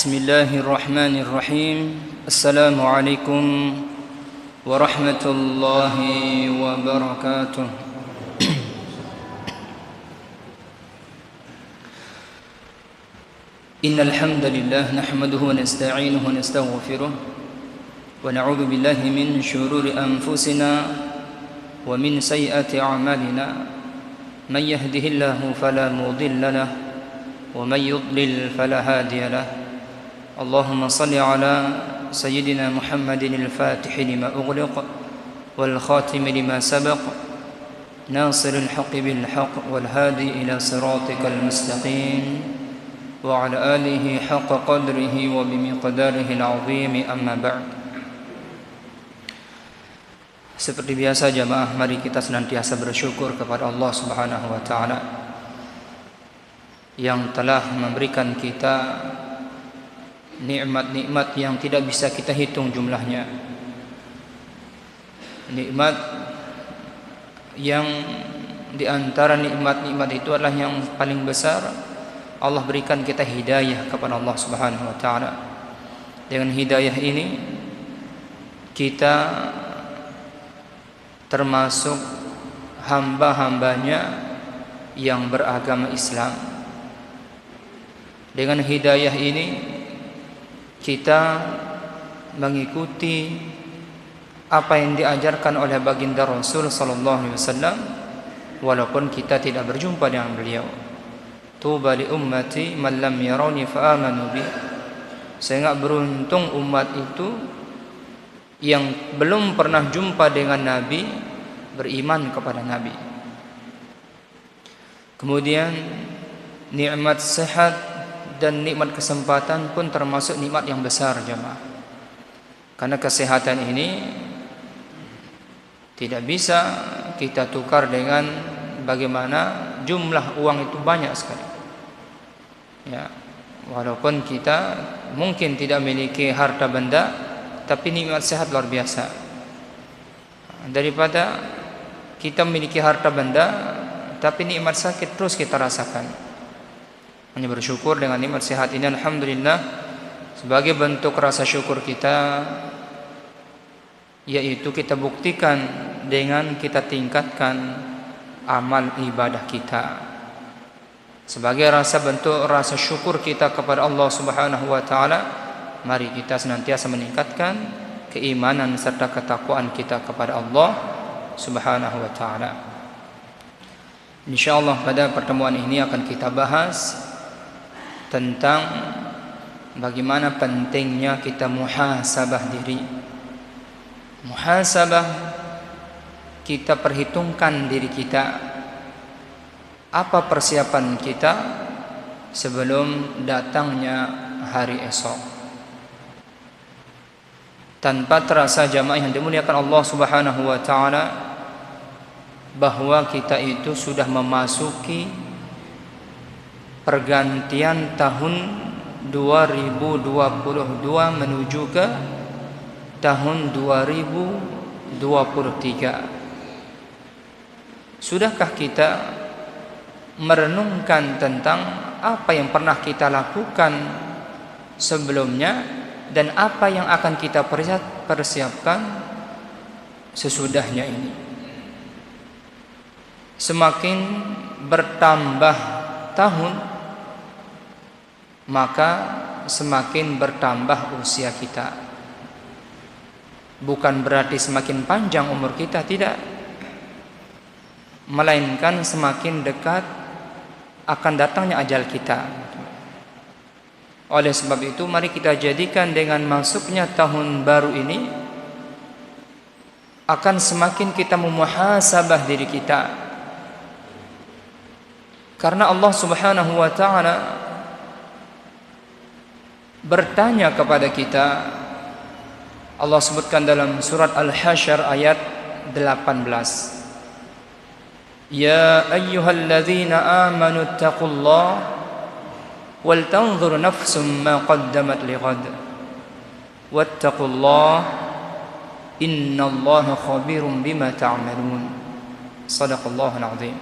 Bismillahirrahmanirrahim. Assalamualaikum warahmatullahi wabarakatuh. Innal hamdalillah nahmaduhu wa nasta'inuhu wa nastaghfiruh wa na'udzu billahi min shururi anfusina wa min sayyiati a'malina. Man yahdihillahu fala mudilla lahu wa man yudlil fala hadiya lahu. اللهم صل على سيدنا محمد الفاتح لما أغلق والخاتم لما سبق ناصر الحق بالحق والهادي إلى صراطك المستقيم وعلى آله حق قدره وبمقداره العظيم أما بعد. Seperti biasa jamaah, mari kita senantiasa bersyukur kepada Allah Subhanahu wa taala yang telah memberikan kita nikmat-nikmat yang tidak bisa kita hitung jumlahnya. Nikmat yang di antara nikmat-nikmat itu adalah yang paling besar, Allah berikan kita hidayah kepada Allah Subhanahu wa taala. Dengan hidayah ini kita termasuk hamba-hambanya yang beragama Islam. Dengan hidayah ini kita mengikuti apa yang diajarkan oleh baginda Rasul sallallahu alaihi wasallam walaupun kita tidak berjumpa dengan beliau. Tuba li ummati man lam yarawni fa amanu bi. Sangat beruntung umat itu yang belum pernah jumpa dengan Nabi beriman kepada Nabi. Kemudian nikmat sehat dan nikmat kesempatan pun termasuk nikmat yang besar jemaah. Karena kesehatan ini tidak bisa kita tukar dengan bagaimana jumlah uang itu banyak sekali. Ya, walaupun kita mungkin tidak memiliki harta benda, tapi nikmat sehat luar biasa. Daripada kita memiliki harta benda, tapi nikmat sakit terus kita rasakan. Hanya bersyukur dengan nikmat sehat ini, alhamdulillah, sebagai bentuk rasa syukur kita, yaitu kita buktikan dengan kita tingkatkan amal ibadah kita. Sebagai bentuk rasa syukur kita kepada Allah Subhanahu wa taala, mari kita senantiasa meningkatkan keimanan serta ketakwaan kita kepada Allah Subhanahu wa taala. Insyaallah pada pertemuan ini akan kita bahas tentang bagaimana pentingnya kita muhasabah diri. Muhasabah, kita perhitungkan diri kita. Apa persiapan kita sebelum datangnya hari esok. Tanpa terasa jamaah yang dimuliakan Allah Subhanahu wa taala, bahwa kita itu sudah memasuki pergantian tahun 2022 menuju ke tahun 2023. Sudahkah kita merenungkan tentang apa yang pernah kita lakukan sebelumnya dan apa yang akan kita persiapkan sesudahnya ini? Semakin bertambah tahun, maka semakin bertambah usia kita. Bukan berarti semakin panjang umur kita, tidak, melainkan semakin dekat akan datangnya ajal kita. Oleh sebab itu, mari kita jadikan dengan masuknya tahun baru ini akan semakin kita memuhasabah diri kita. Karena Allah Subhanahu wa taala bertanya kepada kita. Allah sebutkan dalam surat Al-Hasyr ayat 18. Ya ayyuhalladzina amanu taqullaha wal tanzur nafsum ma qaddamat lighad wattaqullaha innallaha khabirum bima ta'malun. Shadaqallahul azim.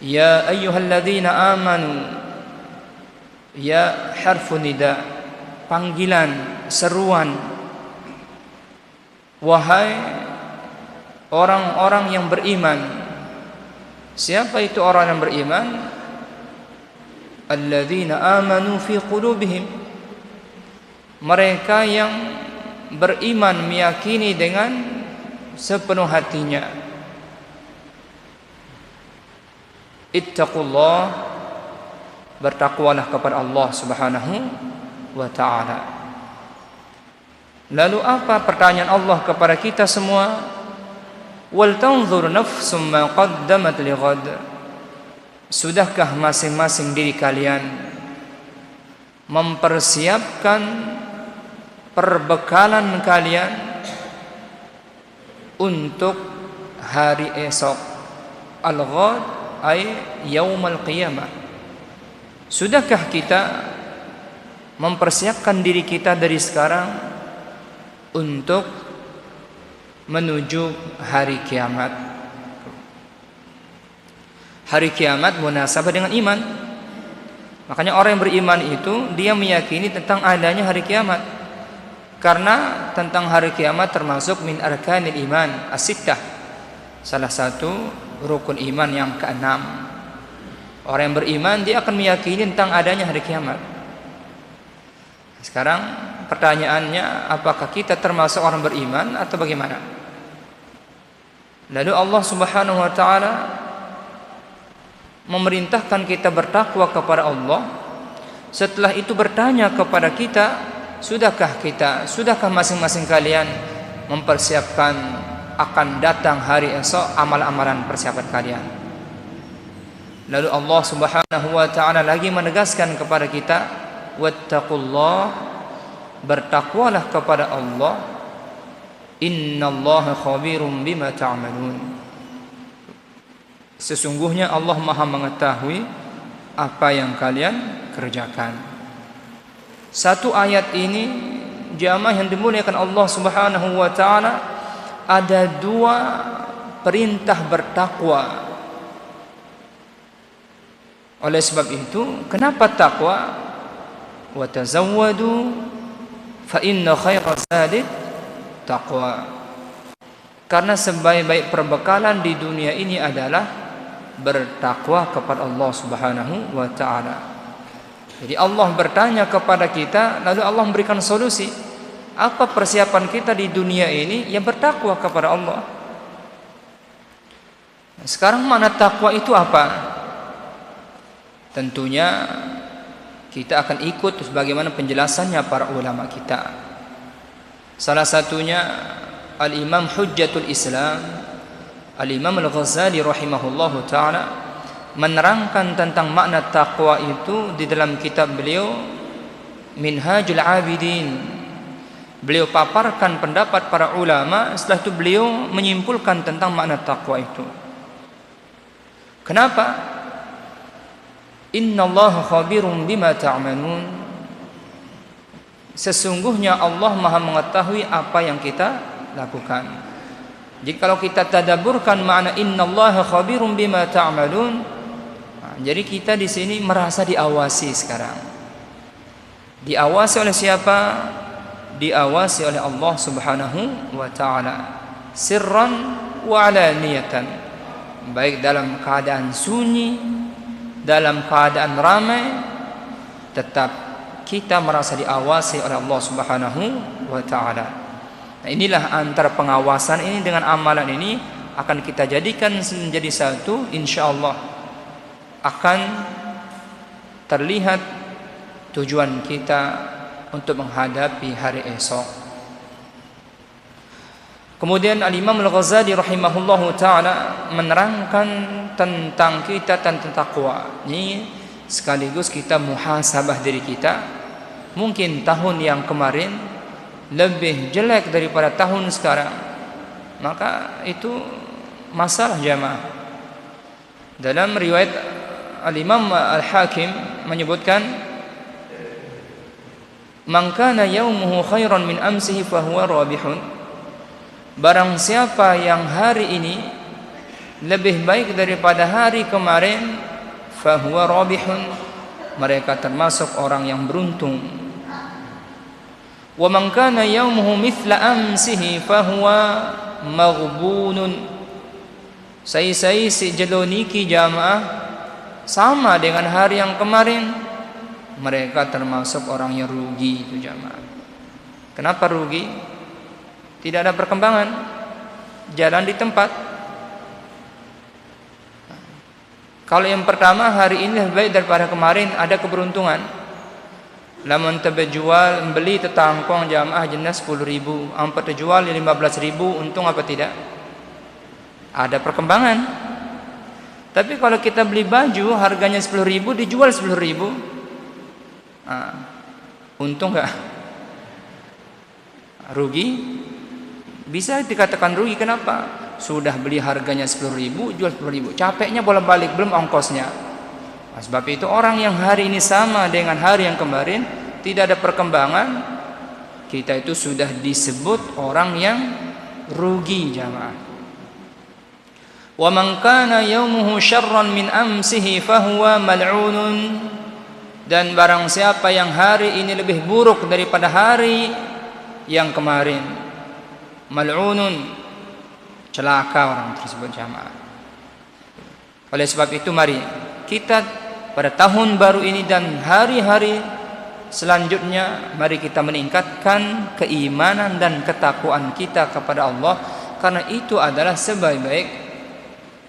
Ya ayyuhalladzina amanu, Ya harfun nida, panggilan, seruan. Wahai orang-orang yang beriman. Siapa itu orang yang beriman? Alladzina amanu fi qulubihim, mereka yang beriman, meyakini dengan sepenuh hatinya. Ittaqullah, bertakwalah kepada Allah Subhanahu wa ta'ala. Lalu apa pertanyaan Allah kepada kita semua? Wal tanzur nafsum ma qaddamat lighad. Sudahkah masing-masing diri kalian mempersiapkan perbekalan kalian untuk hari esok? Al-ghad ay yaumul qiyamah. Sudahkah kita mempersiapkan diri kita dari sekarang untuk menuju hari kiamat? Hari kiamat munasabah dengan iman. Makanya orang yang beriman itu dia meyakini tentang adanya hari kiamat. Karena tentang hari kiamat termasuk min arkanil iman as-sittah, salah satu rukun iman yang keenam. Orang yang beriman dia akan meyakini tentang adanya hari kiamat. Sekarang pertanyaannya, apakah kita termasuk orang beriman atau bagaimana? Lalu Allah Subhanahu wa ta'ala memerintahkan kita bertakwa kepada Allah. Setelah itu bertanya kepada kita, sudahkah masing-masing kalian mempersiapkan akan datang hari esok amal-amalan persiapan kalian? Lalu Allah Subhanahu wa ta'ala lagi menegaskan kepada kita, wattaqullah, bertakwalah kepada Allah, innallaha khabirum bima ta'malun. Sesungguhnya Allah Maha mengetahui apa yang kalian kerjakan. Satu ayat ini, jamaah yang dimuliakan Allah Subhanahu wa ta'ala, ada dua perintah bertakwa. Oleh sebab itu, kenapa takwa? Wa tazawwadu fa inna khairaz zadi taqwa. Karena sebaik-baik perbekalan di dunia ini adalah bertakwa kepada Allah Subhanahu wa ta'ala. Jadi Allah bertanya kepada kita, lalu Allah memberikan solusi. Apa persiapan kita di dunia ini? Ya bertakwa kepada Allah. Sekarang mana takwa itu apa? Tentunya kita akan ikut sebagaimana penjelasannya para ulama kita. Salah satunya Al-Imam Hujjatul Islam, Al-Imam Al-Ghazali rahimahullahu ta'ala menerangkan tentang makna taqwa itu di dalam kitab beliau Minhajul Abidin. Beliau paparkan pendapat para ulama, setelah itu beliau menyimpulkan tentang makna taqwa itu. Kenapa? Innallaha khabirum bima ta'malun. Sesungguhnya Allah Maha mengetahui apa yang kita lakukan. Jadi kalau kita tadabburkan makna innallaha khabirum bima ta'malun, jadi kita di sini merasa diawasi sekarang. Diawasi oleh siapa? Diawasi oleh Allah Subhanahu wa ta'ala, sirran wa alaniyatan, baik dalam keadaan sunyi, dalam keadaan ramai, tetap kita merasa diawasi oleh Allah Subhanahu wa ta'ala. Nah, inilah antara pengawasan ini dengan amalan ini akan kita jadikan menjadi satu, insyaallah akan terlihat tujuan kita untuk menghadapi hari esok. Kemudian Al-Imam Al-Ghazali rahimahullahu ta'ala menerangkan tentang kita tentang takwa. Ini sekaligus kita muhasabah diri kita. Mungkin tahun yang kemarin lebih jelek daripada tahun sekarang, maka itu masalah jamaah. Dalam riwayat Al-Imam Al-Hakim menyebutkan, man kana yaumuhu khairan min amsihi fahuwa rabihun. Barang siapa yang hari ini lebih baik daripada hari kemarin, fahuwa rabihun, mereka termasuk orang yang beruntung. Wa man kana yaumuhu mithla amsihi fahuwa maghbunun. Sai-sai si jeloniki jamaah sama dengan hari yang kemarin, mereka termasuk orang yang rugi itu jamaah. Kenapa rugi? Tidak ada perkembangan, jalan di tempat. Kalau yang pertama, hari ini lebih baik daripada kemarin, ada keberuntungan. Lamun terjual beli tetangkong jamaah jenis 10.000, ampun terjual 15.000, untung apa tidak? Ada perkembangan. Tapi kalau kita beli baju harganya 10.000 dijual 10.000, untung enggak? Rugi? Bisa dikatakan rugi. Kenapa? Sudah beli harganya 10.000, jual 10.000. Capeknya bolak-balik, belum ongkosnya. Sebab itu orang yang hari ini sama dengan hari yang kemarin, tidak ada perkembangan, kita itu sudah disebut orang yang rugi jamaah. Wa man kana yaumuhu syarran min amsihi fahuwa mal'unun. Dan barang siapa yang hari ini lebih buruk daripada hari yang kemarin, mal'unun, celaka orang tersebut jamaah. Oleh sebab itu mari kita pada tahun baru ini dan hari-hari selanjutnya, mari kita meningkatkan keimanan dan ketakwaan kita kepada Allah, karena itu adalah sebaik-baik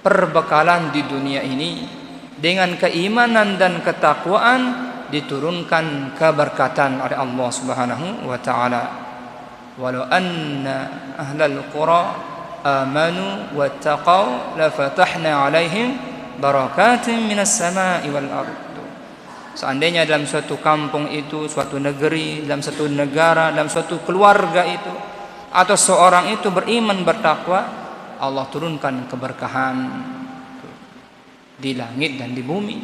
perbekalan di dunia ini. Dengan keimanan dan ketakwaan diturunkan keberkatan oleh Allah Subhanahu wa taala. Walau anna ahlal qura amanu wattaqau lafatahna alaihim barakatin minas samai wal ardh. Seandainya dalam suatu kampung itu, suatu negeri, dalam suatu negara, dalam suatu keluarga itu, atau seorang itu beriman bertakwa, Allah turunkan keberkahan di langit dan di bumi.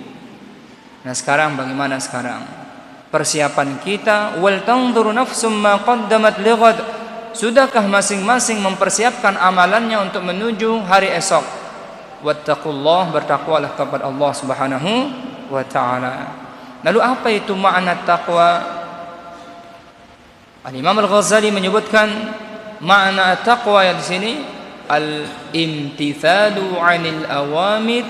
Nah sekarang bagaimana sekarang? Persiapan kita, wal tanzur nafsum ma qaddamat lighad. Sudahkah masing-masing mempersiapkan amalannya untuk menuju hari esok? Wattaqullah, bertakwalah kepada Allah Subhanahu wa taala. Lalu apa itu makna taqwa? Al-Imam Al-Ghazali menyebutkan makna taqwa yang di sini al-imtithalu 'anil awamir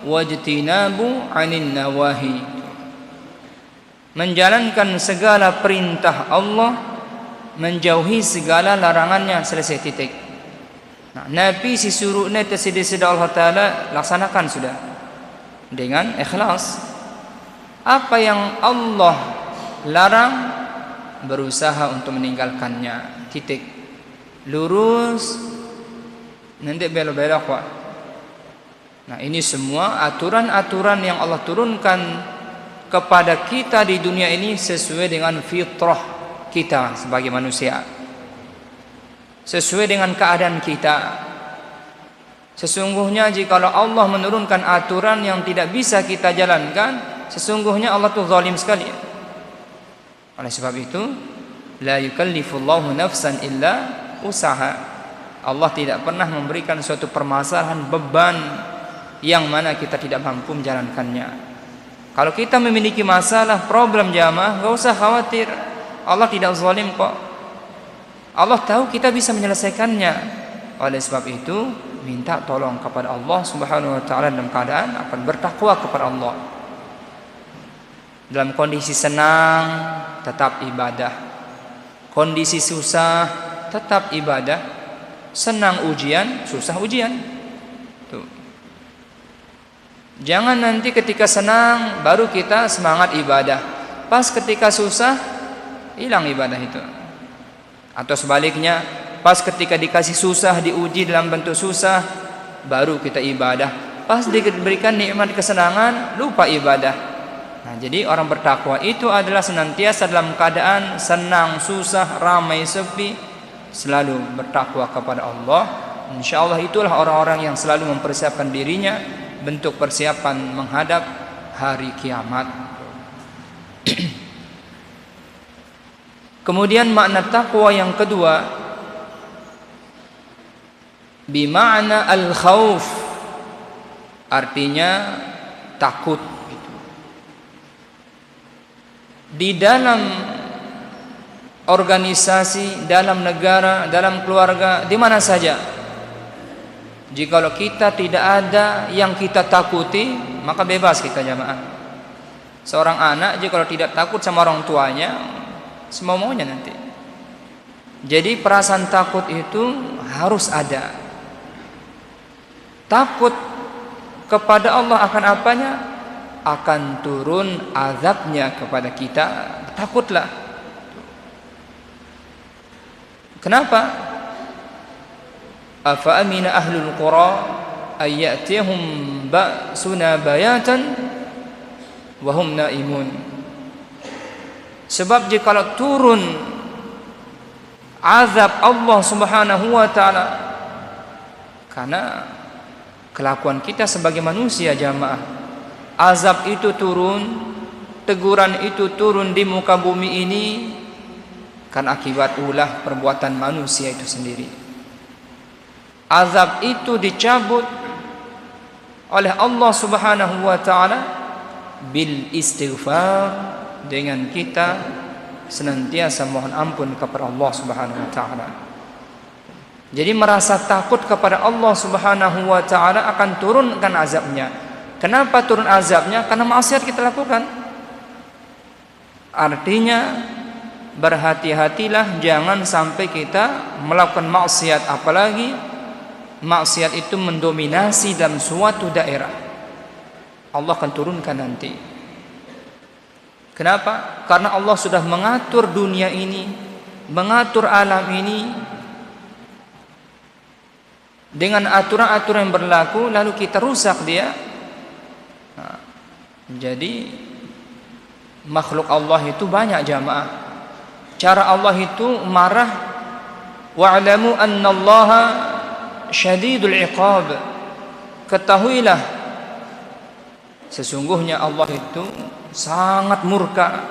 wajtinabu 'anil nawahi. Menjalankan segala perintah Allah, menjauhi segala larangannya, selesai titik. Nah, Nabi si suruh nanti sida Allah Taala laksanakan sudah dengan ikhlas. Apa yang Allah larang, berusaha untuk meninggalkannya, titik. Lurus, nanti belok-belok Pak. Nah ini semua aturan-aturan yang Allah turunkan kepada kita di dunia ini sesuai dengan fitrah kita sebagai manusia, sesuai dengan keadaan kita. Sesungguhnya jikalau Allah menurunkan aturan yang tidak bisa kita jalankan, sesungguhnya Allah itu zalim sekali. Oleh sebab itu, la yukallifullahu nafsan illa usaha. Allah tidak pernah memberikan suatu permasalahan, beban yang mana kita tidak mampu menjalankannya. Kalau kita memiliki masalah, problem jamaah, enggak usah khawatir. Allah tidak zalim kok. Allah tahu kita bisa menyelesaikannya. Oleh sebab itu, minta tolong kepada Allah Subhanahu wa taala dalam keadaan akan bertakwa kepada Allah. Dalam kondisi senang tetap ibadah, kondisi susah tetap ibadah. Senang ujian, susah ujian. Tuh. Jangan nanti ketika senang baru kita semangat ibadah, pas ketika susah hilang ibadah itu. Atau sebaliknya, pas ketika dikasih susah, diuji dalam bentuk susah, baru kita ibadah. Pas diberikan nikmat kesenangan, lupa ibadah. Nah, jadi orang bertakwa itu adalah senantiasa dalam keadaan senang, susah, ramai, sepi, selalu bertakwa kepada Allah. InsyaAllah itulah orang-orang yang selalu mempersiapkan dirinya bentuk persiapan menghadap hari kiamat. Kemudian makna takwa yang kedua, bima'na al-khauf, artinya takut gitu. di dalam organisasi, dalam negara, dalam keluarga, di mana saja. Jikalau kita tidak ada yang kita takuti, maka bebas kita jamaah. Seorang anak jikalau tidak takut sama orang tuanya, semau maunya nanti. Jadi perasaan takut itu harus ada. Takut kepada Allah akan apanya? Akan turun azabnya kepada kita. Takutlah. Kenapa? Afa amina ahlul qura ay ya'tihum ba'suna bayatan wa hum naimun. Sebab jikalau turun azab Allah Subhanahu wa taala karena kelakuan kita sebagai manusia jamaah, azab itu turun, teguran itu turun di muka bumi ini kan akibat ulah perbuatan manusia itu sendiri. Azab itu dicabut oleh Allah Subhanahu wa taala bil istighfar, dengan kita senantiasa mohon ampun kepada Allah Subhanahu wa taala. Jadi merasa takut kepada Allah Subhanahu wa taala akan turunkan azabnya. Kenapa turun azabnya? Karena maksiat kita lakukan. Artinya berhati-hatilah jangan sampai kita melakukan maksiat, apalagi maksiat itu mendominasi dalam suatu daerah. Allah akan turunkan nanti. Kenapa? Karena Allah sudah mengatur dunia ini, mengatur alam ini dengan aturan-aturan yang berlaku, lalu kita rusak dia. Nah, jadi makhluk Allah itu banyak jamaah. Cara Allah itu marah. Wa'lamu annallaha syadidul iqab. Ketahuilah sesungguhnya Allah itu sangat murka.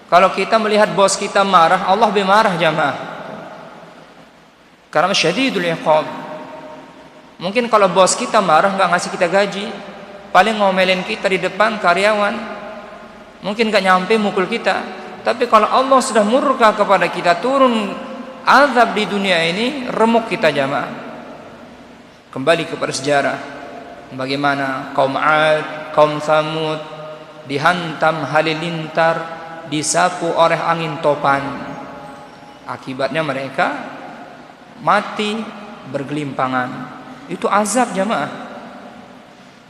Kalau kita melihat bos kita marah, Allah lebih marah jamaah. Karena syadidul iqab. Mungkin kalau bos kita marah nggak ngasih kita gaji, paling ngomelin kita di depan karyawan, mungkin nggak nyampe mukul kita. Tapi kalau Allah sudah murka kepada kita, turun azab di dunia ini, remuk kita jamaah. Kembali kepada sejarah, bagaimana kaum 'Ad, kaum Tsamud dihantam halilintar, disapu oleh angin topan. Akibatnya mereka mati bergelimpangan. Itu azab jamaah.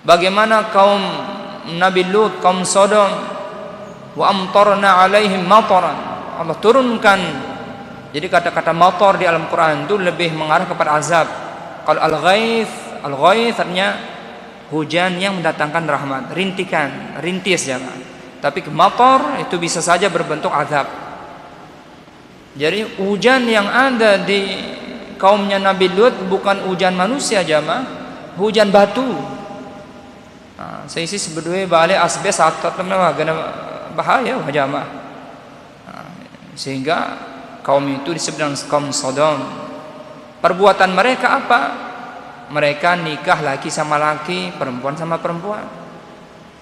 Bagaimana kaum Nabi Lut, kaum Sodom, wa amtarna alaihim mataran. Allah turunkan. Jadi kata-kata matar di dalam Quran itu lebih mengarah kepada azab. Kalau al-ghaith artinya hujan yang mendatangkan rahmat, rintikan, rintis jamaah. Tapi matar itu bisa saja berbentuk azab. Jadi hujan yang ada di kaumnya Nabi Lut bukan hujan manusia jamaah, hujan batu. Nah, saya sih sebetulnya balik asbes atau gana bahaya jamaah. Nah, sehingga kaum itu disebut dengan kaum Sodom. Perbuatan mereka apa? Mereka nikah laki sama laki, perempuan sama perempuan.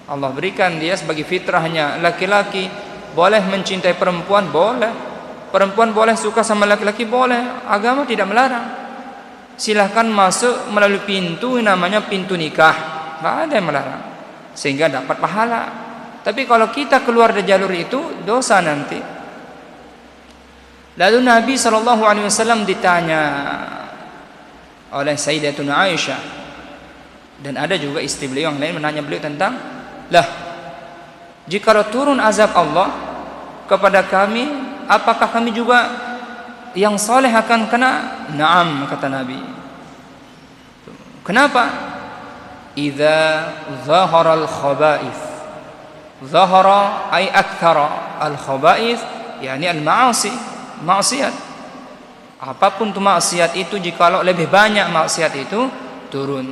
Allah berikan dia sebagai fitrahnya, laki-laki boleh mencintai perempuan, boleh. Perempuan boleh suka sama laki-laki, boleh. Agama tidak melarang. Silahkan masuk melalui pintu namanya pintu nikah, nggak ada yang melarang, sehingga dapat pahala. Tapi kalau kita keluar dari jalur itu, dosa nanti. Lalu Nabi SAW ditanya oleh Sayyidatuna Aisyah, dan ada juga istri beliau yang lain menanya beliau tentang, lah, jikalau turun azab Allah kepada kami, apakah kami juga yang soleh akan kena? Naam, kata Nabi. Kenapa? Idza zahara al-khaba'ith. Zahara ay akthara al-khaba'ith, yakni al-ma'asi, maksiat. Apapun itu maksiat itu, jikalau lebih banyak maksiat itu turun.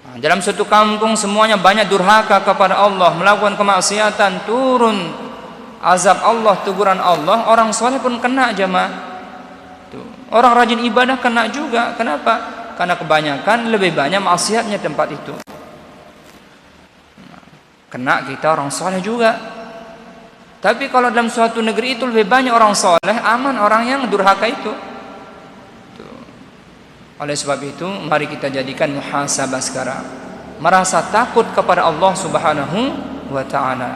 Nah, dalam suatu kampung semuanya banyak durhaka kepada Allah, melakukan kemaksiatan, turun azab Allah, teguran Allah. Orang soleh pun kena jamaah. Orang rajin ibadah kena juga. Kenapa? Karena kebanyakan lebih banyak maksiatnya tempat itu. Kena kita orang soleh juga. Tapi kalau dalam suatu negeri itu lebih banyak orang soleh, aman orang yang durhaka itu. Tuh. Oleh sebab itu, mari kita jadikan muhasabah sekarang, merasa takut kepada Allah Subhanahu wa ta'ala.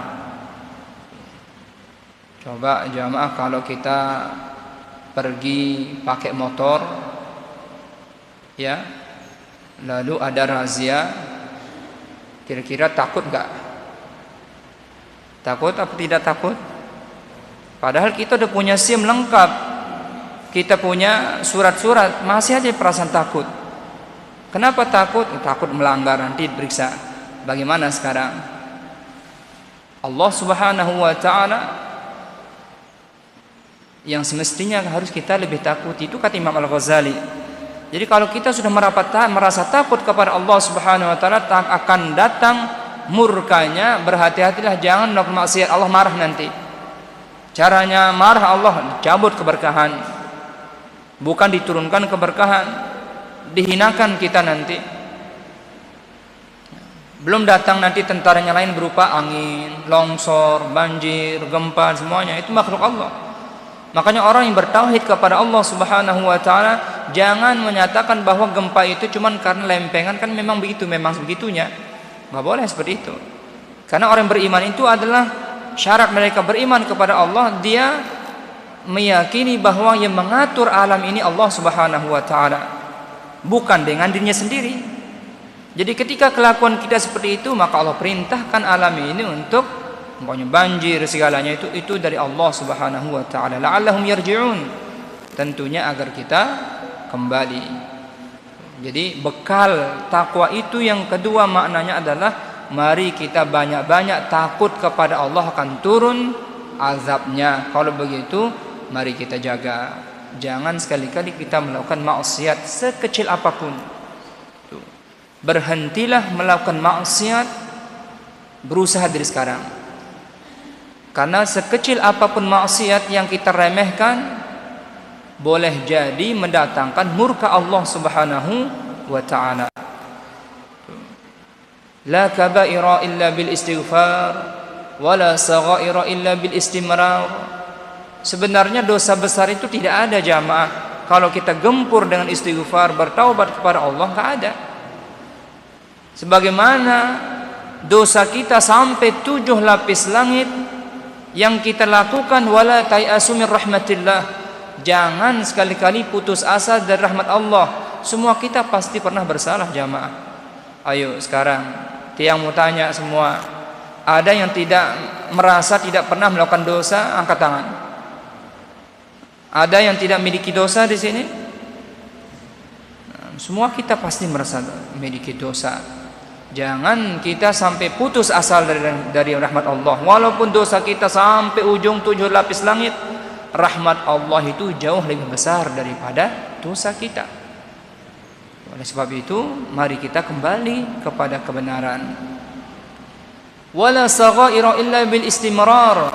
Coba jamaah, kalau kita pergi pakai motor, ya, lalu ada razia, kira-kira takut nggak? Takut apa tidak takut? Padahal kita udah punya SIM lengkap, kita punya surat-surat, masih aja perasaan takut. Kenapa takut? Takut melanggar, nanti diperiksa. Bagaimana sekarang? Allah Subhanahu wa ta'ala yang semestinya harus kita lebih takuti, itu kata Imam Al-Ghazali. Jadi kalau kita sudah merasa takut kepada Allah Subhanahu wa ta'ala, akan datang murkanya. Berhati-hatilah jangan melakukan maksiat, Allah marah nanti. Caranya marah Allah, cabut keberkahan, bukan diturunkan keberkahan, dihinakan kita nanti. Belum datang nanti tentaranya lain berupa angin, longsor, banjir, gempa, semuanya itu makhluk Allah. Makanya orang yang bertauhid kepada Allah Subhanahu wa ta'ala jangan menyatakan bahwa gempa itu cuman karena lempengan, kan memang begitu, memang begitunya. Nggak boleh seperti itu. Karena orang beriman itu adalah syarat mereka beriman kepada Allah, dia meyakini bahwa yang mengatur alam ini Allah Subhanahu wa ta'ala, bukan dengan dirinya sendiri. Jadi ketika kelakuan kita seperti itu, maka Allah perintahkan alam ini untuk umpamanya banjir segalanya itu dari Allah Subhanahu wa ta'ala, la'allahum yarji'un, tentunya agar kita kembali. Jadi bekal takwa itu yang kedua maknanya adalah mari kita banyak-banyak takut kepada Allah akan turun azabnya. Kalau begitu mari kita jaga, jangan sekali-kali kita melakukan maksiat sekecil apapun. Berhentilah melakukan maksiat, berusaha dari sekarang. Karena sekecil apapun maksiat yang kita remehkan boleh jadi mendatangkan murka Allah Subhanahu wa ta'ala. La kabaira illa bil istighfar wala saghaira illa bil istimrar. Sebenarnya dosa besar itu tidak ada jamaah kalau kita gempur dengan istighfar, bertaubat kepada Allah, enggak ada. Sebagaimana dosa kita sampai 7 lapis langit yang kita lakukan, wala tayasu min rahmatillah, jangan sekali-kali putus asa dari rahmat Allah. Semua kita pasti pernah bersalah jamaah. Ayo sekarang tiang mau tanya semua, ada yang tidak merasa tidak pernah melakukan dosa, angkat tangan. Ada yang tidak memiliki dosa di sini? Semua kita pasti merasa memiliki dosa. Jangan kita sampai putus asa dari rahmat Allah. Walaupun dosa kita sampai ujung 7 lapis langit, rahmat Allah itu jauh lebih besar daripada dosa kita. Oleh sebab itu mari kita kembali kepada kebenaran. Wala saghaira illa bil istimrar.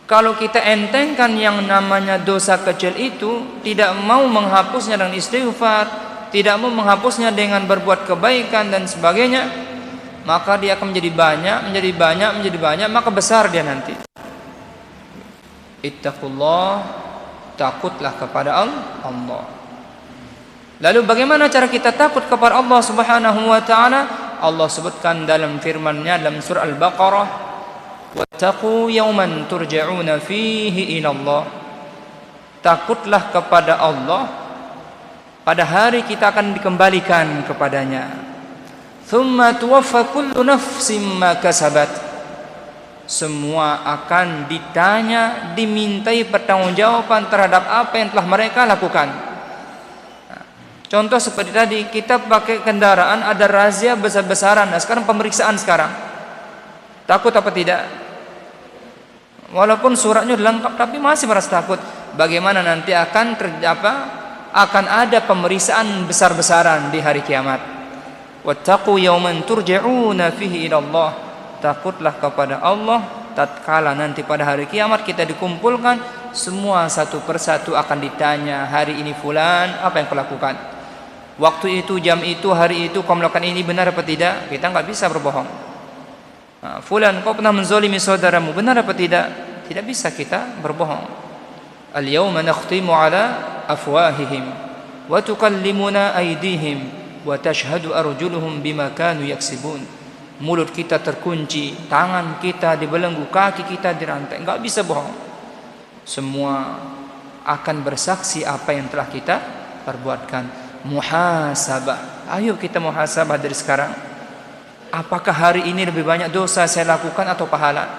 Kalau kita entengkan yang namanya dosa kecil itu, tidak mau menghapusnya dengan istighfar, tidak mau menghapusnya dengan berbuat kebaikan dan sebagainya, maka dia akan menjadi banyak, maka besar dia nanti. Ittaqullah, takutlah kepada Allah. Lalu bagaimana cara kita takut kepada Allah Subhanahu wa ta'ala? Allah sebutkan dalam firman-Nya dalam surah Al-Baqarah, wattaqu yawman turja'una fihi ila Allah. Takutlah kepada Allah pada hari kita akan dikembalikan kepadanya. Thumma tuwaffa kullu nafsin ma kasabat. Semua akan ditanya, dimintai pertanggungjawaban terhadap apa yang telah mereka lakukan. Contoh seperti tadi, kita pakai kendaraan ada razia besar-besaran. Nah, sekarang pemeriksaan sekarang. Takut apa tidak? Walaupun suratnya lengkap tapi masih merasa takut. Bagaimana nanti akan akan ada pemeriksaan besar-besaran di hari kiamat. Wattaqu yawman turja'una fihi ila Allah. Takutlah kepada Allah tatkala nanti pada hari kiamat kita dikumpulkan, semua satu persatu akan ditanya, hari ini fulan apa yang kau lakukan, waktu itu, jam itu, hari itu kau melakukan ini, benar apa tidak? Kita nggak bisa berbohong. Fulan, kau pernah menzalimi saudaramu, benar apa tidak? Tidak bisa kita berbohong. Al-yawma nakhtimu ala afwahihim wa tukallimuna aydihim wa tashhadu arjuluhum bima kanu yaksibun. Mulut kita terkunci, tangan kita dibelenggu, kaki kita dirantai, enggak bisa bohong. Semua akan bersaksi apa yang telah kita perbuatkan. Muhasabah. Ayo kita muhasabah dari sekarang. Apakah hari ini lebih banyak dosa saya lakukan atau pahala?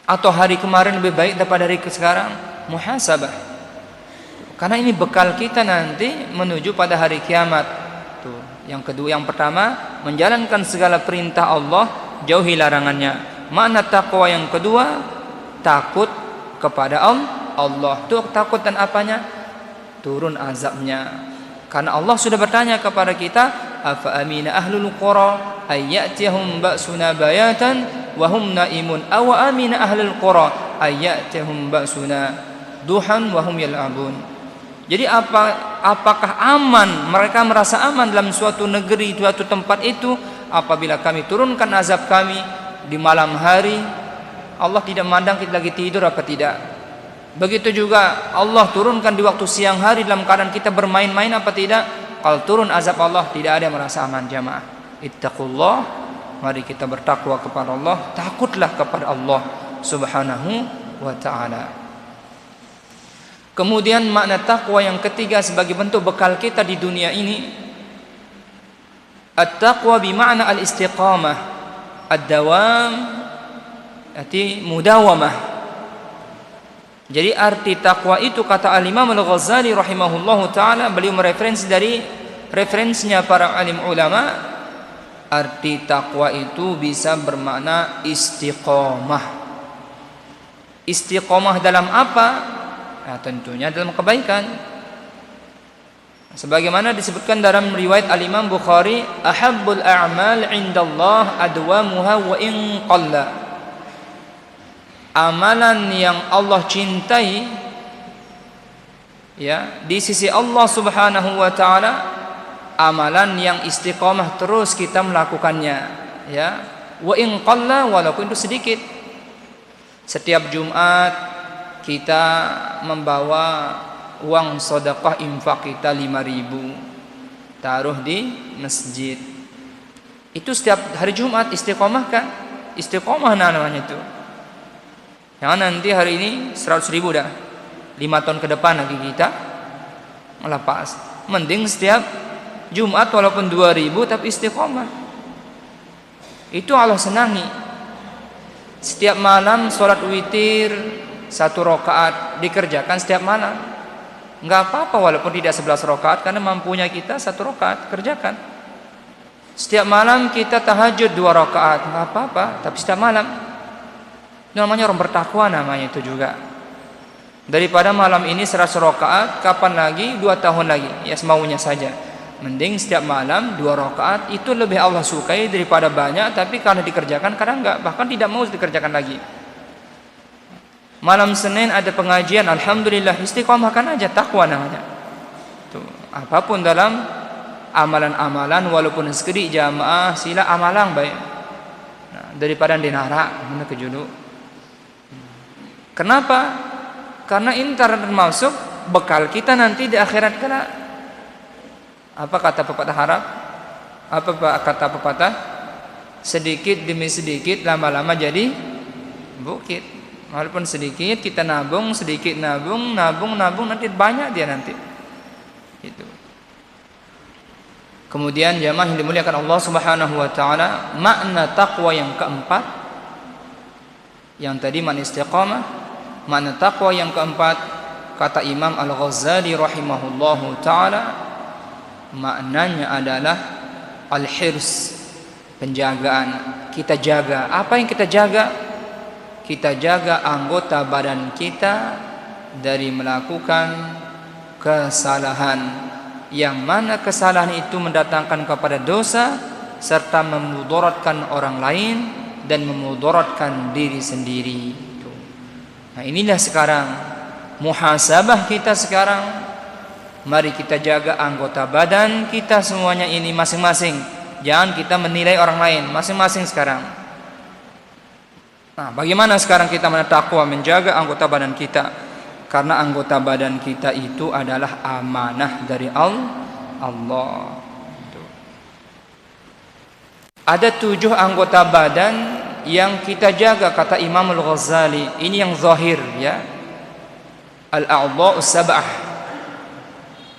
Atau hari kemarin lebih baik daripada hari sekarang? Muhasabah. Karena ini bekal kita nanti menuju pada hari kiamat. Tuh. Yang kedua, yang pertama, menjalankan segala perintah Allah, jauhi larangannya. Makna takwa yang kedua, takut kepada Allah. Tuh takut dan apanya? Turun azabnya. Karena Allah sudah bertanya kepada kita, afa amina ahlul qura ayyatihum ba'suna bayatan wa hum naimun aw amina ahlul qura ayyatihum ba'suna duhan wa hum yal'abun. Jadi apakah aman, mereka merasa aman dalam suatu negeri, suatu tempat itu apabila kami turunkan azab kami di malam hari? Allah tidak memandang kita lagi tidur apa tidak. Begitu juga Allah turunkan di waktu siang hari dalam keadaan kita bermain-main apa tidak. Kalau turun azab Allah, tidak ada yang merasa aman. Jamaah, ittaqullah, mari kita bertakwa kepada Allah, takutlah kepada Allah subhanahu wa ta'ala. Kemudian makna takwa yang ketiga sebagai bentuk bekal kita di dunia ini, at-taqwa bima'na al-istiqamah, ad-dawam, arti mudawamah. Jadi arti takwa itu, kata Al-Imam Al-Ghazali rahimahullahu ta'ala, beliau mereferensi dari referensinya para alim ulama, arti takwa itu bisa bermakna istiqomah. Istiqomah dalam apa? Nah, tentunya dalam kebaikan. Sebagaimana disebutkan dalam riwayat Al-Imam Bukhari, ahabbul a'mal indallah adwamuha wa in qalla. Amalan yang Allah cintai ya di sisi Allah subhanahu wa ta'ala, amalan yang istiqamah terus kita melakukannya, ya, wa in qalla, walaupun itu sedikit. Setiap Jumat kita membawa uang sedekah infak kita 5.000, taruh di masjid. Itu setiap hari Jumat istiqamah kan? Istiqamah namanya itu. Jangan nanti hari ini 100.000 dah, 5 tahun ke depan lagi kita melepas. Mending setiap Jumat walaupun 2.000 tapi istiqomah. Itu Allah senangi. Setiap malam sholat witir 1 rakaat dikerjakan setiap malam. Enggak apa-apa walaupun tidak 11 rakaat, karena mampunya kita 1 rakaat kerjakan. Setiap malam kita tahajud 2 rakaat, enggak apa-apa, tapi setiap malam. Itu namanya orang bertakwa, namanya itu juga. Daripada malam ini 100 rakaat, kapan lagi 2 tahun lagi, ya semaunya saja. Mending setiap malam 2 rakaat, itu lebih Allah sukai daripada banyak tapi karena dikerjakan kadang enggak, bahkan tidak mau dikerjakan lagi. Malam Senin ada pengajian, alhamdulillah, istiqomahkan aja, takwa namanya. Tuh, apapun dalam amalan-amalan walaupun sekedi jamaah sila amalang baik. Nah, daripada dinara mana kejulu. Kenapa? Karena ini termasuk bekal kita nanti di akhirat kelak. Apa kata pepatah Arab? Apa kata pepatah? Sedikit demi sedikit lama-lama jadi bukit. Walaupun sedikit kita nabung, sedikit nabung nanti banyak dia nanti. Itu. Kemudian jamaah yang dimuliakan Allah Subhanahu wa taala, makna takwa yang keempat, yang tadi makna istiqamah, makna takwa yang keempat kata Imam Al-Ghazali rahimahullahu taala, maknanya adalah al-hirs, penjagaan. Kita jaga. Apa yang kita jaga? Kita jaga anggota badan kita dari melakukan kesalahan, yang mana kesalahan itu mendatangkan kepada dosa serta memudaratkan orang lain dan memudaratkan diri sendiri. Nah, inilah sekarang muhasabah kita sekarang. Mari kita jaga anggota badan kita semuanya ini masing-masing. Jangan kita menilai orang lain, masing-masing sekarang. Nah, bagaimana sekarang kita mentakwa menjaga anggota badan kita? Karena anggota badan kita itu adalah amanah dari Allah. Ada 7 anggota badan yang kita jaga, kata Imam Al-Ghazali. Ini yang zahir, ya. Al-a'dha'us sab'ah.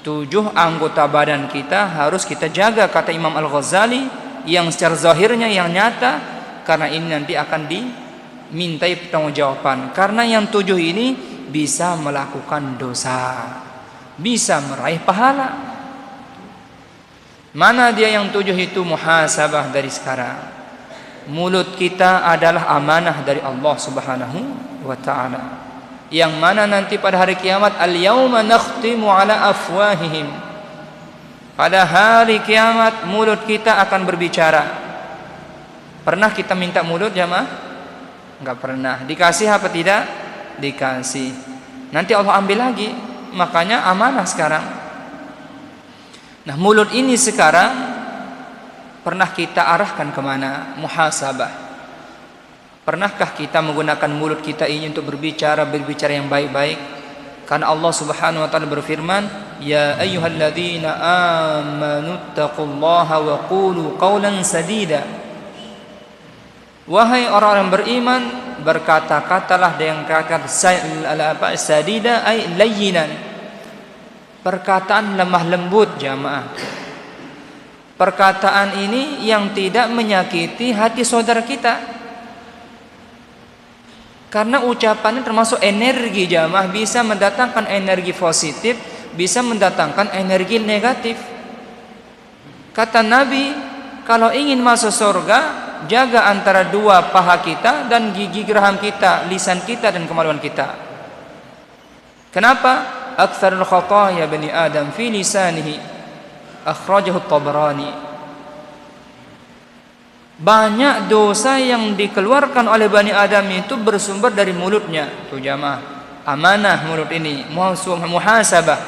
7 anggota badan kita harus kita jaga, kata Imam Al-Ghazali, yang secara zahirnya, yang nyata, karena ini nanti akan dimintai pertanggungjawaban. Karena yang 7 ini bisa melakukan dosa, bisa meraih pahala. Mana dia yang 7 itu? Muhasabah dari sekarang. Mulut kita adalah amanah dari Allah Subhanahu wa ta'ala, yang mana nanti pada hari kiamat, al-yauma nakhtimu ala afwahihim, pada hari kiamat mulut kita akan berbicara. Pernah kita minta mulut, jamaah? Enggak pernah. Dikasih apa tidak? Dikasih. Nanti Allah ambil lagi. Makanya amanah sekarang. Nah, mulut ini sekarang pernah kita arahkan kemana? Muhasabah. Pernahkah kita menggunakan mulut kita ini untuk berbicara yang baik-baik? Karena Allah Subhanahu wa taala berfirman, "Ya ayyuhalladzina amanu taqullaha wa qulu qawlan sadida." Wahai orang-orang beriman, berkata-katalah dengan kata sadida, ay layyinan. Perkataan lemah lembut, jamaah. Perkataan ini yang tidak menyakiti hati saudara kita. Karena ucapannya termasuk energi, jamaah, bisa mendatangkan energi positif, bisa mendatangkan energi negatif. Kata Nabi, kalau ingin masuk surga, jaga antara 2 paha kita dan gigi geraham kita, lisan kita dan kemaluan kita. Kenapa? Aktsarul khataaya bani Adam fi lisanihi, akhrajahu Tabarani. Banyak dosa yang dikeluarkan oleh Bani Adam itu bersumber dari mulutnya. Tuh jamaah, amanah mulut ini, muhasabah.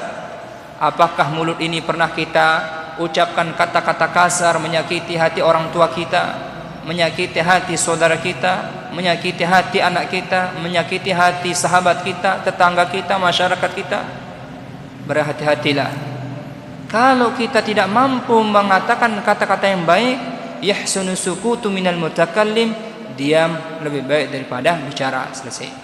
Apakah mulut ini pernah kita ucapkan kata-kata kasar, menyakiti hati orang tua kita, menyakiti hati saudara kita, menyakiti hati anak kita, menyakiti hati sahabat kita, tetangga kita, masyarakat kita? Berhati-hatilah. Kalau kita tidak mampu mengatakan kata-kata yang baik, yahsunu sukutu minal mutakallim, diam lebih baik daripada bicara. Selesai.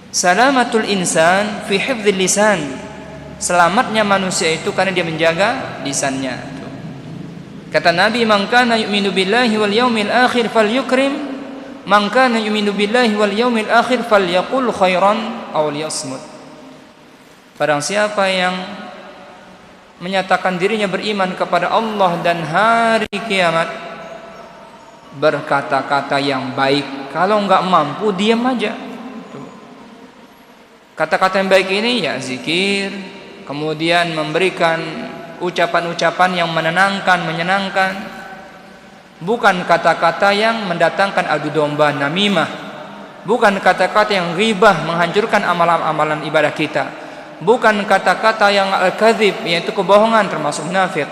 Salamatul insan fi hifdzil lisan. Selamatnya manusia itu karena dia menjaga lisannya. Kata Nabi, "Man kana yu'minu billahi wal yaumil akhir falyukrim, man kana yu'minu billahi wal yaumil akhir falyaqul khairan aw liyasmut." Barang siapa yang menyatakan dirinya beriman kepada Allah dan hari kiamat, berkata-kata yang baik. Kalau enggak mampu, diam aja. Kata-kata yang baik ini ya zikir, kemudian memberikan ucapan-ucapan yang menenangkan, menyenangkan. Bukan kata-kata yang mendatangkan adu domba, namimah. Bukan kata-kata yang ghibah, menghancurkan amalan-amalan ibadah kita. Bukan kata-kata yang al-kadzib, yaitu kebohongan, termasuk munafik.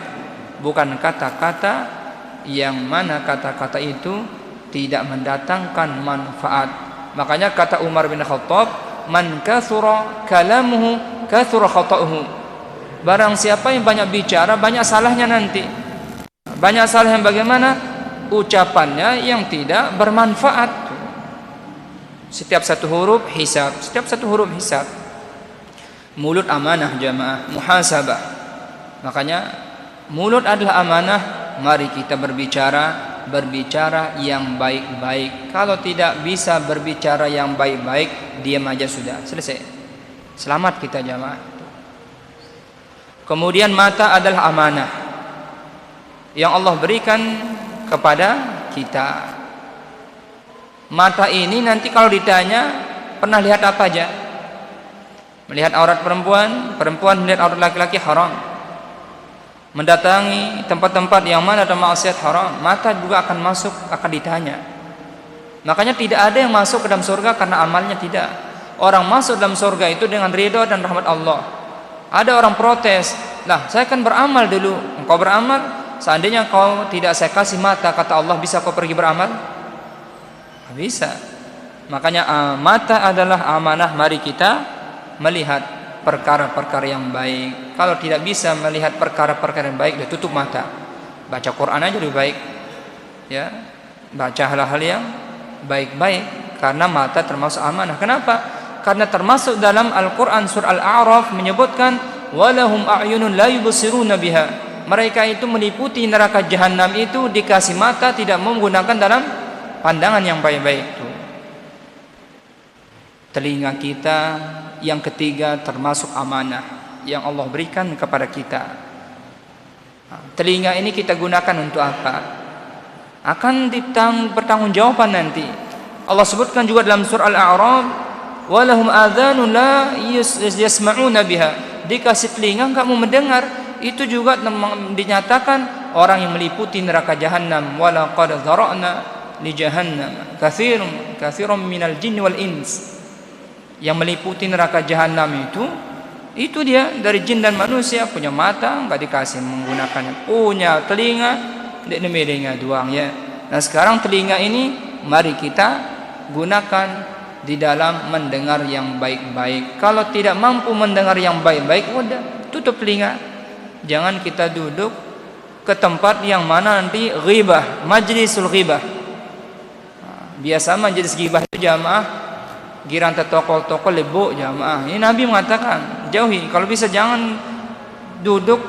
Bukan kata-kata yang mana kata-kata itu tidak mendatangkan manfaat. Makanya kata Umar bin Khattab, "Man katsura kalamuhu katsura khata'uhu." Barang siapa yang banyak bicara, banyak salahnya nanti. Banyak salah yang bagaimana? Ucapannya yang tidak bermanfaat. Setiap satu huruf hisab, setiap satu huruf hisab. Mulut amanah, jamaah, muhasabah. Makanya mulut adalah amanah. Mari kita berbicara yang baik-baik. Kalau tidak bisa berbicara yang baik-baik, diam aja sudah, selesai. Selamat kita, jamaah. Kemudian mata adalah amanah yang Allah berikan kepada kita. Mata ini nanti kalau ditanya, pernah lihat apa aja? Melihat aurat perempuan, perempuan melihat aurat laki-laki haram. Mendatangi tempat-tempat yang mana ada maksiat haram, mata juga akan masuk, akan ditanya. Makanya tidak ada yang masuk ke dalam surga karena amalnya, tidak. Orang masuk dalam surga itu dengan ridha dan rahmat Allah. Ada orang protes, "Lah, saya kan beramal dulu." Engkau beramal, seandainya kau tidak saya kasih mata, kata Allah, bisa kau pergi beramal? Tidak bisa. Makanya mata adalah amanah. Mari kita melihat perkara-perkara yang baik. Kalau tidak bisa melihat perkara-perkara yang baik, dia tutup mata. Baca Quran aja lebih baik. Ya, baca hal-hal yang baik-baik, karena mata termasuk amanah. Kenapa? Karena termasuk dalam Al-Quran surah Al-A'raf menyebutkan walahum a'yunun la yubsiruna biha. Mereka itu meliputi neraka jahanam itu dikasih mata, tidak menggunakan dalam pandangan yang baik-baik. Telinga kita yang ketiga termasuk amanah yang Allah berikan kepada kita. Telinga ini kita gunakan untuk apa? Akan bertanggungjawaban nanti. Allah sebutkan juga dalam surah Al-A'raf, walahum adhanun la yasma'una biha. Dikasih telinga enggak mau mendengar. Itu juga dinyatakan orang yang meliputi neraka jahanam. Walaqad dzara'na li jahannam katsiran minal jinni wal ins. Yang meliputi neraka jahanam itu dia dari jin dan manusia. Punya mata enggak dikasih menggunakannya, punya telinga tidak memelinga doang ya. Nah, sekarang telinga ini mari kita gunakan di dalam mendengar yang baik-baik. Kalau tidak mampu mendengar yang baik-baik, udah tutup telinga. Jangan kita duduk ke tempat yang mana nanti ghibah, majlisul ghibah. Biasa majlis ghibah itu jamaah giran tokol-tokol lebok jamaah. Ini Nabi mengatakan jauhi. Kalau bisa jangan duduk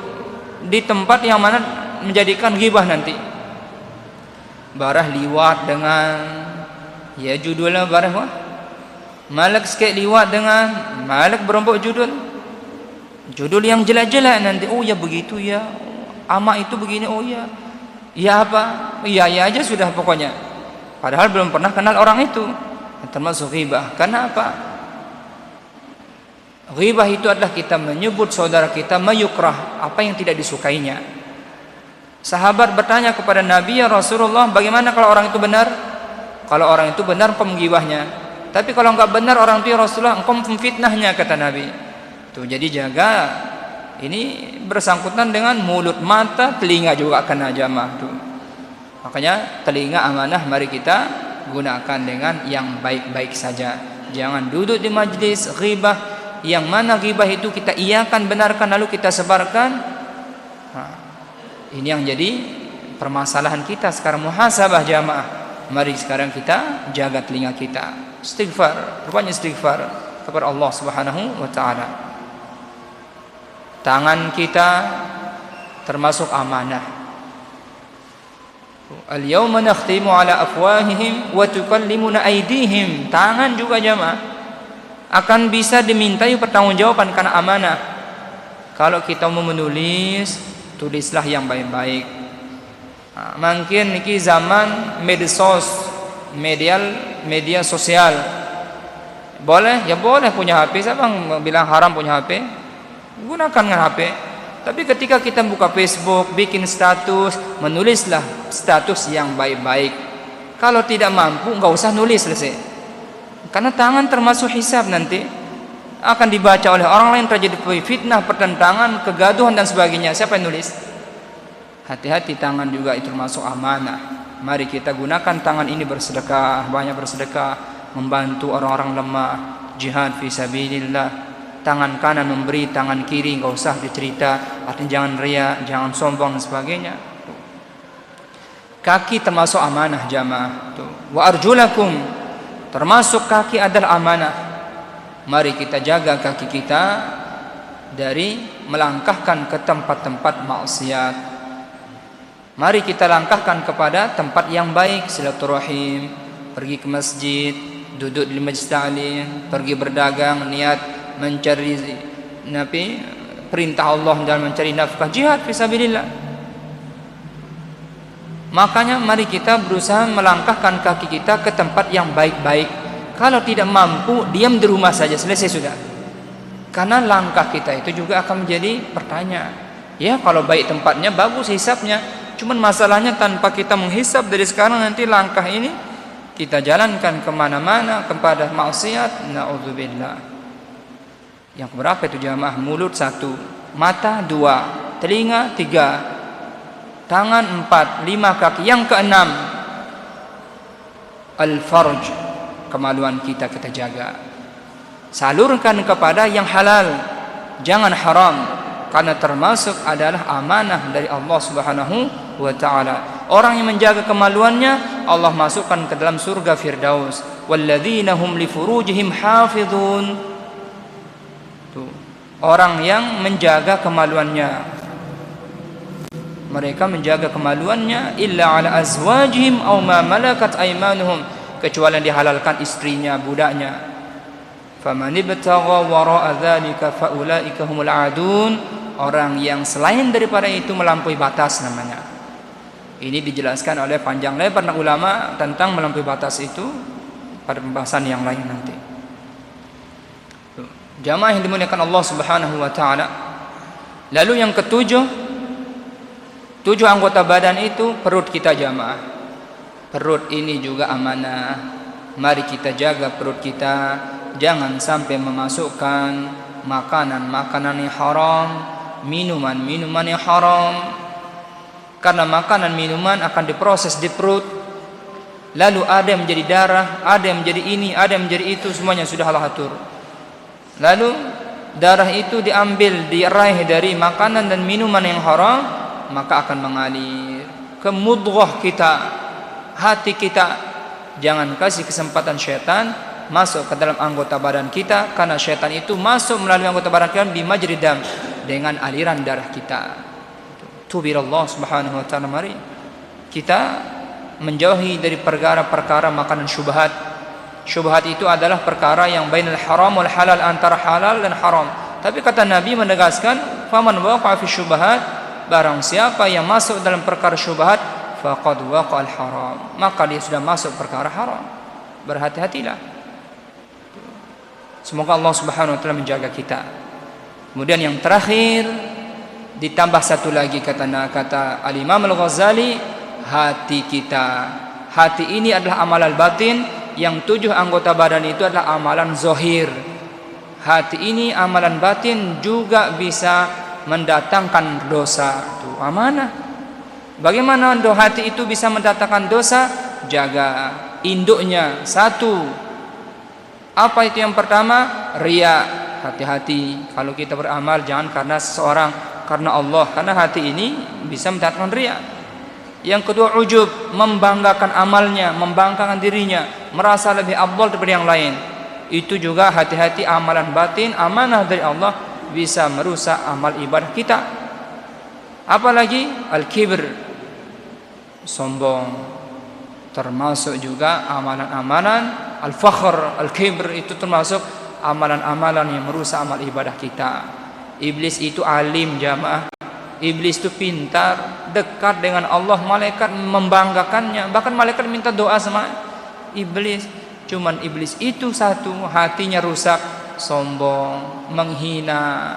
di tempat yang mana menjadikan ghibah nanti. Barah liwat dengan ya judulnya barah wah. Malak sikit liwat dengan malak berombok judul yang jelek-jelek nanti. Oh ya begitu ya, ama itu begini. Oh ya, ya apa? Iya ya aja sudah pokoknya. Padahal belum pernah kenal orang itu. Termasuk ghibah. Karena apa? Ghibah itu adalah kita menyebut saudara kita mayukrah, apa yang tidak disukainya. Sahabat bertanya kepada Nabi, ya Rasulullah, bagaimana kalau orang itu benar? Kalau orang itu benar, engkau menggibahnya. Tapi kalau enggak benar orang itu, ya Rasulullah, engkau memfitnahnya, kata Nabi. Tuh, jadi jaga. Ini bersangkutan dengan mulut, mata, telinga juga kena jamaah tuh. Makanya telinga amanah, mari kita gunakan dengan yang baik-baik saja. Jangan duduk di majlis ghibah, yang mana ghibah itu kita iakan, benarkan, lalu kita sebarkan. Ini yang jadi permasalahan kita sekarang. Muhasabah jamaah. Mari sekarang kita jaga telinga kita. Istighfar, rupanya istighfar kepada Allah Subhanahu wa taala. Tangan kita termasuk amanah. Al-yawma nakhtimu ala afwahihim wa tukallimuna aydihim. Tangan juga jamaah akan bisa dimintai pertanggungjawaban karena amanah. Kalau kita mau menulis, tulislah yang baik-baik. Mungkin niki zaman medsos, media sosial. Boleh? Ya boleh punya HP. Siapa yang bilang haram punya HP? Gunakan dengan HP. Tapi ketika kita buka Facebook, bikin status, menulislah status yang baik-baik. Kalau tidak mampu, enggak usah nulis, selesai. Karena tangan termasuk hisab nanti. Akan dibaca oleh orang lain, terjadi fitnah, pertentangan, kegaduhan dan sebagainya. Siapa yang nulis? Hati-hati, tangan juga itu termasuk amanah. Mari kita gunakan tangan ini bersedekah, banyak bersedekah, membantu orang-orang lemah, jihad fi sabilillah. Tangan kanan memberi, tangan kiri enggak usah dicerita, artinya jangan riya, jangan sombong dan sebagainya. Kaki termasuk amanah jamaah. Wa arjulakum, termasuk kaki adalah amanah. Mari kita jaga kaki kita dari melangkahkan ke tempat-tempat maksiat. Mari kita langkahkan kepada tempat yang baik, silaturahim, pergi ke masjid, duduk di majlis ta'lim, pergi berdagang, niat mencari perintah Allah dan mencari nafkah, jihad fisabilillah. Makanya mari kita berusaha melangkahkan kaki kita ke tempat yang baik-baik. Kalau tidak mampu, diam di rumah saja, selesai sudah. Karena langkah kita itu juga akan menjadi pertanyaan. Ya, kalau baik tempatnya, bagus hisabnya. Cuman masalahnya tanpa kita menghisab dari sekarang, nanti langkah ini kita jalankan kemana-mana kepada maksiat. Na'udzubillah. Yang keberapa itu jamaah? Mulut 1, mata 2, telinga 3, tangan 4, 5 kaki. Yang keenam, al-farj, kemaluan kita jaga. Salurkan kepada yang halal, jangan haram, karena termasuk adalah amanah dari Allah Subhanahu wa taala. Orang yang menjaga kemaluannya, Allah masukkan ke dalam surga Firdaus. Walladzina hum li furujihim hafizun. Tuh, orang yang menjaga kemaluannya, mereka menjaga kemaluannya, illa ala azwajihim aw ma malakat aymanuhum, kecuali yang dihalalkan istrinya, budaknya. Faman ibtagha wara'a dzalika faulaika humul adun. Orang yang selain daripada itu melampaui batas namanya. Ini dijelaskan oleh panjang lebar ulama tentang melampaui batas itu pada pembahasan yang lain nanti. Jamaah yang dimuliakan Allah Subhanahu wa taala. Lalu yang ketujuh, 7 anggota badan itu perut kita jamaah. Perut ini juga amanah. Mari kita jaga perut kita, jangan sampai memasukkan makanan-makanan yang haram, minuman-minuman yang haram. Karena makanan minuman akan diproses di perut, lalu ada yang menjadi darah, ada yang menjadi ini, ada yang menjadi itu, semuanya sudah Allah atur. Lalu darah itu diambil, diraih dari makanan dan minuman yang haram, maka akan mengalir ke mudghah kita, hati kita. Jangan kasih kesempatan syaitan masuk ke dalam anggota badan kita, karena syaitan itu masuk melalui anggota badan kita bimajri dam, dengan aliran darah kita. Tubirallah Subhanahu wa ta'ala. Mari kita menjauhi dari perkara-perkara makanan syubhat. Syubhat itu adalah perkara yang bainal haram wal halal, antara halal dan haram. Tapi kata Nabi menegaskan, faman waqa'a fi syubhat, barang siapa yang masuk dalam perkara syubhat, faqad waqa'al haram, maka dia sudah masuk perkara haram. Berhati-hatilah. Semoga Allah Subhanahu wa ta'ala menjaga kita. Kemudian yang terakhir, ditambah satu lagi kata Al-Imam Al-Ghazali, hati kita. Hati ini adalah amalan batin, yang 7 anggota badan itu adalah amalan zahir. Hati ini amalan batin juga bisa mendatangkan dosa. Itu amanah. Bagaimana hati itu bisa mendatangkan dosa? Jaga induknya. 1. Apa itu yang pertama? Riya. Hati-hati kalau kita beramal, jangan karena seseorang, karena Allah, karena hati ini bisa mendatangkan riya. Yang kedua, ujub, membanggakan amalnya, membanggakan dirinya, merasa lebih afdal daripada yang lain. Itu juga hati-hati amalan batin, amanah dari Allah, bisa merusak amal ibadah kita. Apalagi al-kibr, sombong, termasuk juga amalan-amalan al-fakhr. Al-kibr itu termasuk amalan-amalan yang merusak amal ibadah kita. Iblis itu alim jamaah. Iblis itu pintar, dekat dengan Allah. Malaikat membanggakannya, bahkan malaikat minta doa sama iblis. Cuman iblis itu satu, hatinya rusak, sombong, menghina,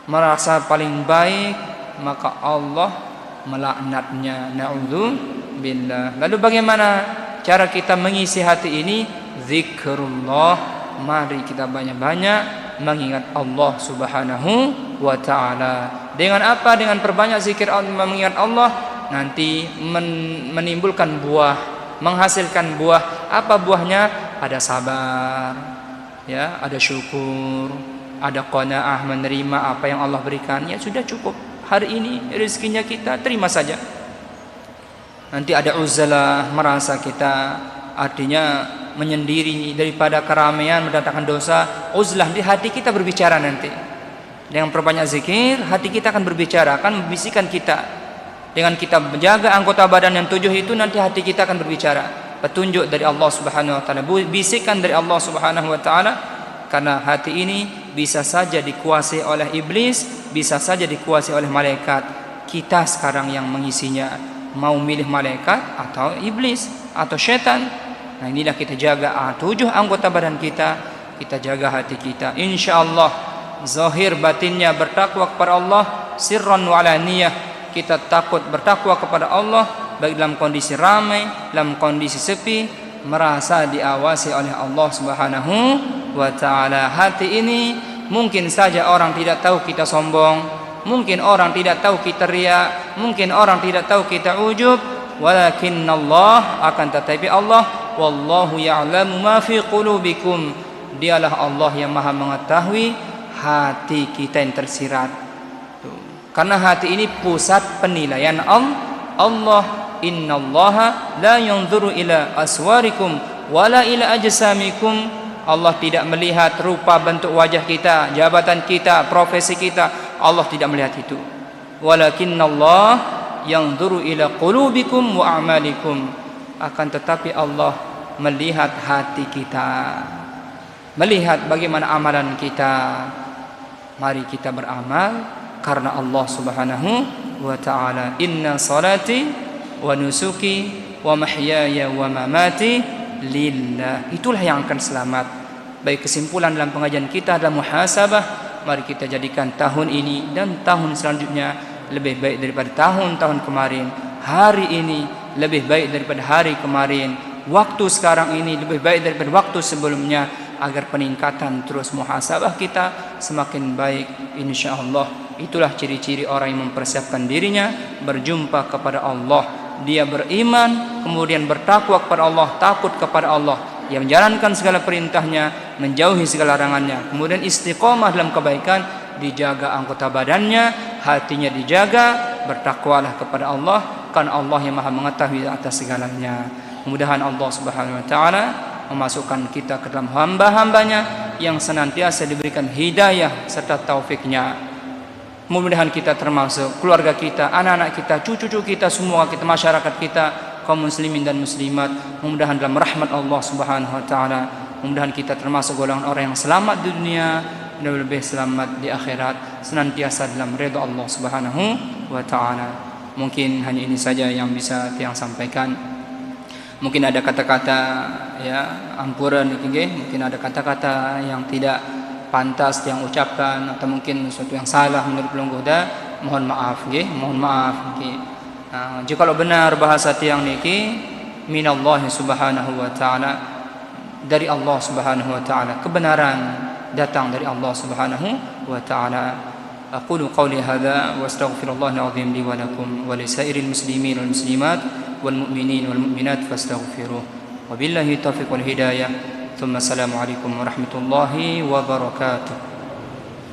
merasa paling baik, maka Allah melaknatnya. Na'udzubillah. Lalu bagaimana cara kita mengisi hati ini? Zikrullah. Mari kita banyak-banyak mengingat Allah Subhanahu wa ta'ala. Dengan apa? Dengan perbanyak zikir Allah, mengingat Allah, nanti menimbulkan buah, menghasilkan buah. Apa buahnya? Ada sabar, ya, ada syukur, ada qanaah, menerima apa yang Allah berikan. Ya sudah cukup. Hari ini rezekinya kita terima saja. Nanti ada uzlah, merasa kita, artinya menyendiri daripada keramaian, mendatangkan dosa. Uzlah, di hati kita berbicara nanti. Dengan perbanyak zikir, hati kita akan berbicara, akan membisikkan kita. Dengan kita menjaga anggota badan yang 7 itu, nanti hati kita akan berbicara. Petunjuk dari Allah Subhanahu wa ta'ala, bisikan dari Allah Subhanahu wa ta'ala. Karena hati ini bisa saja dikuasai oleh iblis, bisa saja dikuasai oleh malaikat. Kita sekarang yang mengisinya, mau milih malaikat atau iblis atau syaitan. Nah, inilah kita jaga 7 anggota badan kita, kita jaga hati kita. Insyaallah zahir batinnya bertakwa kepada Allah, sirran wa alaniyah. Kita takut bertakwa kepada Allah, baik dalam kondisi ramai, dalam kondisi sepi, merasa diawasi oleh Allah Subhanahu wa ta'ala. Hati ini Mungkin saja orang tidak tahu kita sombong, mungkin orang tidak tahu kita riya, mungkin orang tidak tahu kita ujub, walakinnallah, akan tetapi Allah, wallahu ya'lamu ma fi qulubikum, dialah Allah yang maha mengetahui hati kita yang tersirat. Karena hati ini pusat penilaian Allah. Innallaha la yanzuru ila aswarikum wala ila ajsamikum. Allah tidak melihat rupa bentuk wajah kita, jabatan kita, profesi kita. Allah tidak melihat itu. Walakinnallah yanzuru ila qulubikum wa a'malikum. Akan tetapi Allah melihat hati kita, melihat bagaimana amalan kita. Mari kita beramal karena Allah Subhanahu wa ta'ala. Inna salati wa nusuki wa mahyaya wa mamati lillah. Itulah yang akan selamat. Baik, kesimpulan dalam pengajian kita adalah muhasabah. Mari kita jadikan tahun ini dan tahun selanjutnya lebih baik daripada tahun-tahun kemarin. Hari ini lebih baik daripada hari kemarin. Waktu sekarang ini lebih baik daripada waktu sebelumnya, agar peningkatan terus muhasabah kita semakin baik insyaallah. Itulah ciri-ciri orang yang mempersiapkan dirinya berjumpa kepada Allah. Dia beriman, kemudian bertakwa kepada Allah, takut kepada Allah, yang menjalankan segala perintahnya, menjauhi segala larangannya, kemudian istiqomah dalam kebaikan, dijaga anggota badannya, hatinya dijaga, bertakwalah kepada Allah, karena Allah yang maha mengetahui atas segalanya. Mudah-mudahan Allah Subhanahu wa ta'ala memasukkan kita ke dalam hamba-hambanya yang senantiasa diberikan hidayah serta taufiknya. Mudah-mudahan kita termasuk keluarga kita, anak-anak kita, cucu-cucu kita, semua kita, masyarakat kita, kaum muslimin dan muslimat, mudah-mudahan dalam rahmat Allah Subhanahu wa ta'ala. Mudah-mudahan kita termasuk golongan orang yang selamat di dunia dan lebih selamat di akhirat, senantiasa dalam ridha Allah Subhanahu wa ta'ala. Mungkin hanya ini saja yang bisa Tiang sampaikan. Mungkin ada kata-kata ya ampuran, mungkin ada kata-kata yang tidak pantas yang ucapkan, atau mungkin sesuatu yang salah menurut pelungguda, mohon maaf mohon maaf jikalau benar bahasa Tiang niki minallahi subhanahu wa ta'ala, dari Allah Subhanahu wa ta'ala, kebenaran datang dari Allah Subhanahu wa ta'ala. Aqulu qawli hadza wa astaghfirullahal azim li wa lakum wa lisairil muslimin wal muslimat wal mu'minin wal mu'minat fastaghfiruh. Wabillahi taufiq wal hidayah. Thumma assalamu alaikum warahmatullahi wabarakatuh.